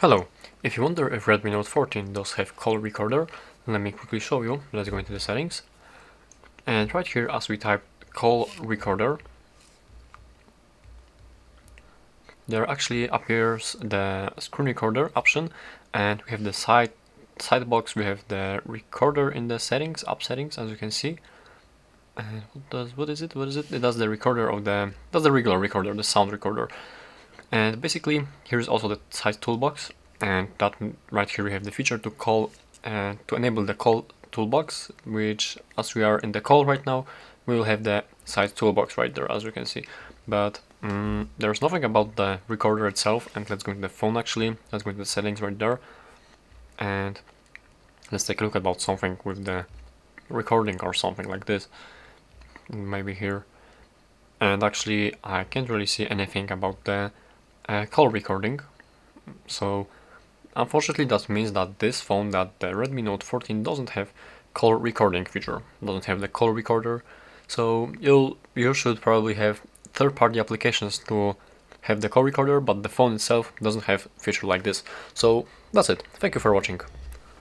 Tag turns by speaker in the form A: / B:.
A: Hello, if you wonder if Redmi Note 14 does have call recorder, let me quickly show you. Let's go into the settings. And right here, as we type call recorder, there actually appears the screen recorder option, and we have the side box, we have the recorder in the settings, app settings, as you can see. And what is it? It does the recorder of that's the regular recorder, the sound recorder. And basically, here's also the side toolbox, and that right here we have the feature to call to enable the call toolbox, which as we are in the call right now, we will have the side toolbox right there, as you can see. But there's nothing about the recorder itself, and let's go into the phone actually. Let's go into the settings right there, and let's take a look about something with the recording or something like this. Maybe here. And actually, I can't really see anything about the call recording. So unfortunately that means that this phone, that the Redmi Note 14, doesn't have call recording feature, doesn't have the call recorder. So you should probably have third-party applications to have the call recorder, but the phone itself doesn't have feature like this. So that's it. Thank you for watching.